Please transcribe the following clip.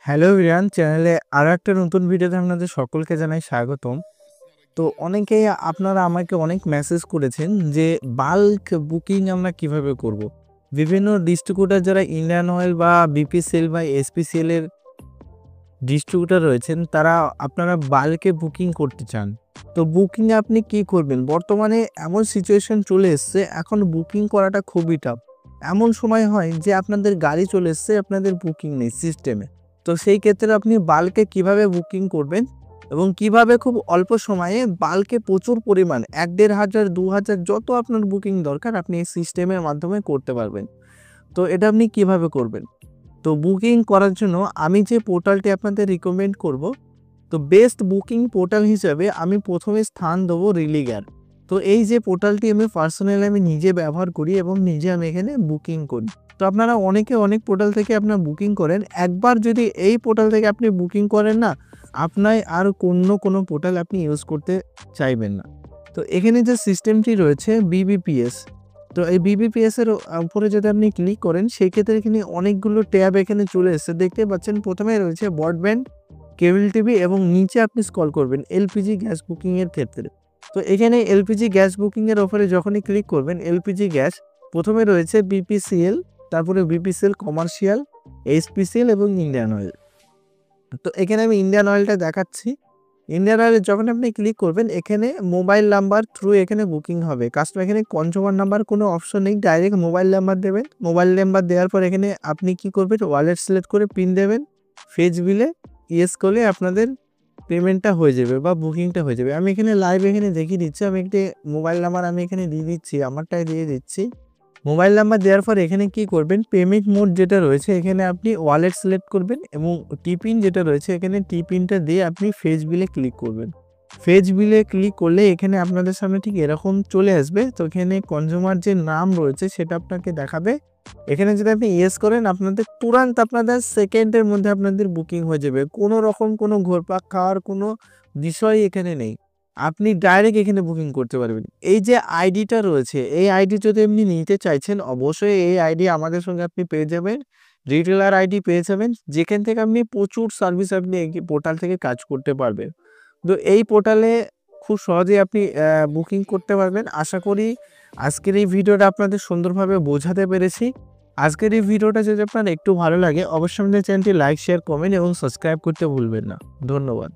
Hello everyone, চ্যানেলে আরো একটা নতুন ভিডিওতে আপনাদের সকলকে জানাই স্বাগতম। তো অনেকেই আপনারা আমাকে অনেক মেসেজ করেছেন যে বাল্ক বুকিং আমরা কিভাবে করব। বিভিন্ন ডিস্ট্রিবিউটর যারা ইন্ডিয়ান অয়েল বা বিপিসিএল বা এসপিসিএল এর ডিস্ট্রিবিউটর রয়েছেন তারা আপনারা বাল্কে বুকিং করতে চান। তো বুকিংয়ে আপনি কি করবেন? বর্তমানে এমন সিচুয়েশন চলে এসছে, এখন বুকিং করাটা খুবই টাফ। এমন সময় হয় যে আপনাদের গাড়ি চলে এসছে, আপনাদের বুকিং নেই সিস্টেমে। তো সেই ক্ষেত্রে আপনি বাল্কে কিভাবে বুকিং করবেন এবং কিভাবে খুব অল্প সময়ে বাল্কে প্রচুর পরিমাণ ১,৫০০ ২,০০০ যত আপনার বুকিং দরকার আপনি এই সিস্টেমের মাধ্যমে করতে পারবেন। তো এটা আপনি কিভাবে করবেন? তো বুকিং করার জন্য আমি যে পোর্টালটি আপনাদের রিকমেন্ড করব, তো বেস্ট বুকিং পোর্টাল হিসেবে আমি প্রথমে স্থান দেবো রিলিগার। তো এই যে পোর্টালটি আমি পার্সোনালি আমি নিজে ব্যবহার করি এবং নিজে আমি এখানে বুকিং করি। তো আপনারা অনেকে অনেক পোর্টাল থেকে আপনার বুকিং করেন, একবার যদি এই পোর্টাল থেকে আপনি বুকিং করেন না, আপনার আর কোনো পোর্টাল আপনি ইউজ করতে চাইবেন না। তো এখানে যে সিস্টেমটি রয়েছে বিবিপিএস, তো এই বিবিপিএস এর উপরে যদি আপনি ক্লিক করেন সেই ক্ষেত্রে এখানে অনেকগুলো ট্যাব এখানে চলে এসেছে, দেখতে পাচ্ছেন। প্রথমে রয়েছে ব্রডব্যান্ড, কেবল টিভি এবং নিচে আপনি স্ক্রল করবেন এলপিজি গ্যাস বুকিংয়ের ক্ষেত্রে। তো এখানে এলপিজি গ্যাস বুকিংয়ের ওপরে যখনই ক্লিক করবেন, এলপিজি গ্যাস প্রথমে রয়েছে বিপিসিএল, তারপরে বিপিসিএল কমার্শিয়াল, এইচপিসিএল এবং ইন্ডিয়ান অয়েল। তো এখানে আমি ইন্ডিয়ান অয়েলটা দেখাচ্ছি। ইন্ডিয়ান অয়েলে যখন আপনি ক্লিক করবেন এখানে মোবাইল নাম্বার থ্রু এখানে বুকিং হবে। কাস্টমার এখানে কনজিউমার নাম্বার কোনো অপশন নেই, ডাইরেক্ট মোবাইল নাম্বার দেবেন। মোবাইল নাম্বার দেওয়ার পর এখানে আপনি কি করবেন, ওয়ালেট সিলেক্ট করে পিন দেবেন। ফেজ বিলে ইয়েস করলে আপনাদের পেমেন্টটা হয়ে যাবে বা বুকিংটা হয়ে যাবে। আমি এখানে লাইভ এখানে দেখিয়ে দিচ্ছি। আমি একটি মোবাইল নাম্বার আমি এখানে দিয়ে দিচ্ছি, আমারটাই দিয়ে দিচ্ছি। মোবাইল নাম্বার দেওয়ার পর এখানে কি করবেন, পেমেন্ট মোড যেটা রয়েছে এখানে আপনি ওয়ালেট সিলেক্ট করবেন এবং টিপিন যেটা রয়েছে এখানে টিপিনটা দিয়ে আপনি ফেজ বিলে ক্লিক করবেন। ফেজ বিলে ক্লিক করলে এখানে আপনাদের সামনে ঠিক এরকম চলে আসবে। তো এখানে কনজিউমার যে নাম রয়েছে সেটা আপনাকে দেখাবে। এখানে যদি আপনি ইয়েস করেন আপনাদের তুরন্ত আপনাদের সেকেন্ডের মধ্যে আপনাদের বুকিং হয়ে যাবে। কোনো রকম কোনো ঘোরপাক খাওয়ার কোনো বিষয় এখানে নেই। আপনি ডাইরেক্ট এখানে বুকিং করতে পারবেন। এই যে আইডিটা রয়েছে, এই আইডি যদি আপনি নিতে চাইছেন অবশ্যই এই আইডি আমাদের সঙ্গে আপনি পেয়ে যাবেন। রিটেলার আইডি পেয়ে যাবেন, যেখান থেকে আপনি প্রচুর সার্ভিস আপনি এই পোর্টাল থেকে কাজ করতে পারবেন। তো এই পোর্টালে খুব সহজেই আপনি বুকিং করতে পারবেন। আশা করি আজকের এই ভিডিওটা আপনাদের সুন্দরভাবে বোঝাতে পেরেছি। আজকের এই ভিডিওটা যদি আপনার একটু ভালো লাগে অবশ্যই আমাদের চ্যানেলটি লাইক, শেয়ার, কমেন্ট এবং সাবস্ক্রাইব করতে ভুলবেন না। ধন্যবাদ।